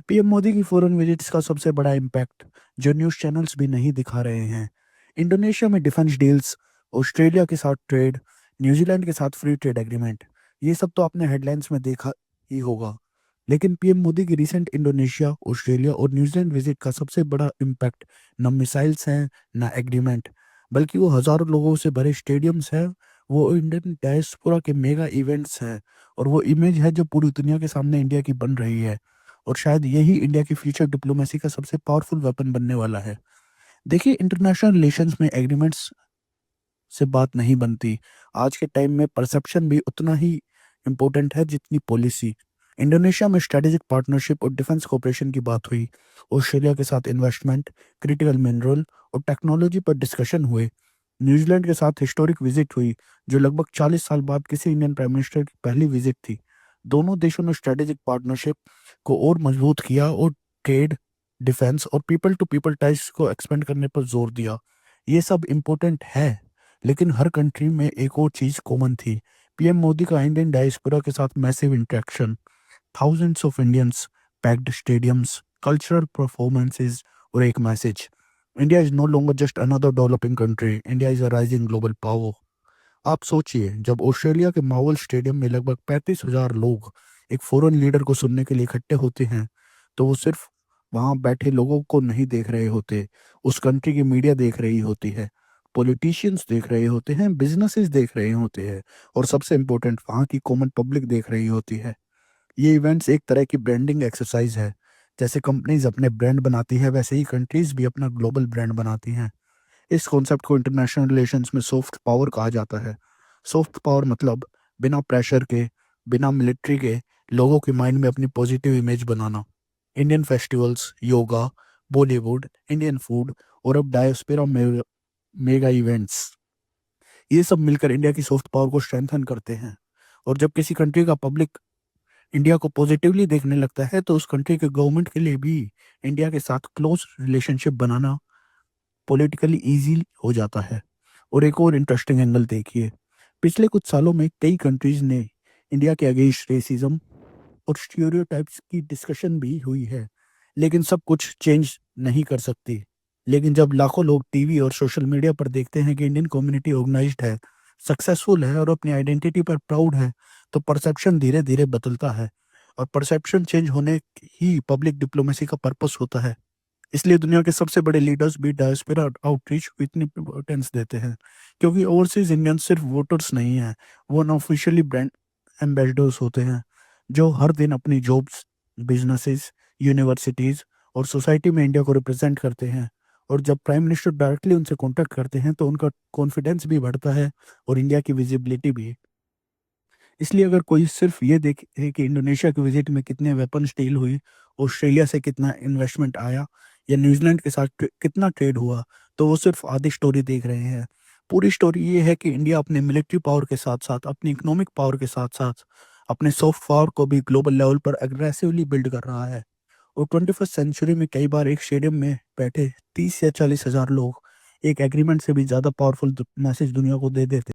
PM Modi की foreign visits का सबसे बड़ा इम्पैक्ट जो न्यूज़ चैनल्स भी नहीं दिखा रहे हैं। इंडोनेशिया में डिफेंस डील्स, ऑस्ट्रेलिया के साथ ट्रेड, न्यूजीलैंड के साथ फ्री ट्रेड एग्रीमेंट, ये सब तो आपने हेडलाइंस में देखा ही होगा। लेकिन पीएम मोदी की रिसेंट इंडोनेशिया, ऑस्ट्रेलिया और न्यूजीलैंड विजिट का सबसे बड़ा इम्पैक्ट न मिसाइल्स हैं, न एग्रीमेंट, बल्कि वो हजारों लोगों से भरे स्टेडियम्स हैं, वो इंडियन डायस्पोरा के मेगा इवेंट्स हैं, और वो इमेज है जो पूरी दुनिया के सामने इंडिया की बन रही है। और शायद यही इंडिया की फ्यूचर डिप्लोमेसी का सबसे पावरफुल वेपन बनने वाला है। देखिए, इंटरनेशनल रिलेशंस में एग्रीमेंट्स से बात नहीं बनती। आज के टाइम में परसेप्शन भी उतना ही इम्पोर्टेंट है जितनी पॉलिसी। इंडोनेशिया में स्ट्रेटेजिक पार्टनरशिप और डिफेंस कोऑपरेशन की बात हुई। ऑस्ट्रेलिया के साथ इन्वेस्टमेंट, क्रिटिकल मिनरल और टेक्नोलॉजी पर डिस्कशन हुए। न्यूजीलैंड के साथ हिस्टोरिक विजिट हुई, जो लगभग 40 साल बाद किसी इंडियन प्राइम मिनिस्टर की पहली विजिट थी। दोनों देशों ने स्ट्रेटेजिक पार्टनरशिप को और मजबूत किया और ट्रेड, डिफेंस और पीपल टू पीपल टाइज को एक्सपेंड करने पर जोर दिया। ये सब इम्पोर्टेंट है, लेकिन हर कंट्री में एक और चीज कॉमन थी। पीएम मोदी का इंडियन डायस्पोरा के साथ massive interaction, thousands of Indians, packed stadiums, cultural performances और एक message: India is no longer just another developing country, India is a rising global power. आप सोचिए, जब ऑस्ट्रेलिया के मावल स्टेडियम में लगभग 35,000 लोग एक फॉरेन लीडर को सुनने के लिए इकट्ठे होते हैं, तो वो सिर्फ वहां बैठे लोगों को नहीं देख रहे होते, उस कंट्री की मीडिया देख रही होती है, पॉलिटिशियंस देख रहे होते हैं, बिजनेसेस देख रहे होते हैं, और सबसे इम्पोर्टेंट वहाँ की कॉमन पब्लिक देख रही होती है। ये इवेंट्स एक तरह की ब्रांडिंग एक्सरसाइज है। जैसे कंपनीज अपने ब्रांड बनाती है, वैसे ही कंट्रीज भी अपना ग्लोबल ब्रांड बनाती हैं। इस कॉन्सेप्ट को इंटरनेशनल रिलेशंस में सॉफ्ट पावर कहा जाता है। सॉफ्ट पावर मतलब बिना प्रेशर के, बिना मिलिट्री के, लोगों के माइंड में अपनी पॉजिटिव इमेज बनाना। Indian festivals, yoga, Bollywood, Indian food और अब डायस्पोरा मेगा इवेंट्स, ये सब मिलकर इंडिया की सॉफ्ट पावर को स्ट्रेंथन करते हैं। और जब किसी कंट्री का पब्लिक इंडिया को पॉजिटिवली देखने लगता है, तो उस कंट्री के गवर्नमेंट के लिए भी इंडिया के साथ क्लोज रिलेशनशिप बनाना पॉलिटिकली इजी हो जाता है। और एक और इंटरेस्टिंग एंगल देखिए, पिछले कुछ सालों में कई कंट्रीज ने इंडिया के अगेंस्ट रेसिज्म और स्टीरियोटाइप्स की डिस्कशन भी हुई है, लेकिन सब कुछ चेंज नहीं कर सकती। लेकिन जब लाखों लोग टीवी और सोशल मीडिया पर देखते हैं कि इंडियन कम्युनिटी ऑर्गेनाइज्ड है, सक्सेसफुल है और अपनी आइडेंटिटी पर प्राउड है, तो परसेप्शन धीरे धीरे बदलता है। और परसेप्शन चेंज होने ही पब्लिक डिप्लोमेसी का पर्पस होता है। इसलिए दुनिया के सबसे बड़े लीडर्स भी डायस्पोरा आउटरीच को इतनी इम्पोर्टेंस देते हैं, क्योंकि ओवरसीज इंडियन सिर्फ वोटर्स नहीं हैं, वो अनऑफिशियली ब्रांड एम्बेसडर्स होते हैं, जो हर दिन अपनी जॉब्स, बिजनेसेस, यूनिवर्सिटीज और सोसाइटी में इंडिया को रिप्रेजेंट करते हैं। और जब प्राइम मिनिस्टर डायरेक्टली उनसे कॉन्टेक्ट करते हैं, तो उनका कॉन्फिडेंस भी बढ़ता है और इंडिया की विजिबिलिटी भी। इसलिए अगर कोई सिर्फ ये देखे कि इंडोनेशिया की विजिट में कितने वेपन्स डील हुई, ऑस्ट्रेलिया से कितना इन्वेस्टमेंट आया, या न्यूजीलैंड के साथ कितना ट्रेड हुआ, तो वो सिर्फ आधी स्टोरी देख रहे हैं। पूरी स्टोरी ये है कि इंडिया अपने मिलिट्री पावर के साथ साथ, अपनी इकोनॉमिक पावर के साथ साथ, अपने सॉफ्ट पावर को भी ग्लोबल लेवल पर अग्रेसिवली बिल्ड कर रहा है। और 21st सेंचुरी में कई बार एक स्टेडियम में बैठे 30 या 40 हजार लोग एक एग्रीमेंट से भी ज्यादा पावरफुल मैसेज दुनिया को दे देते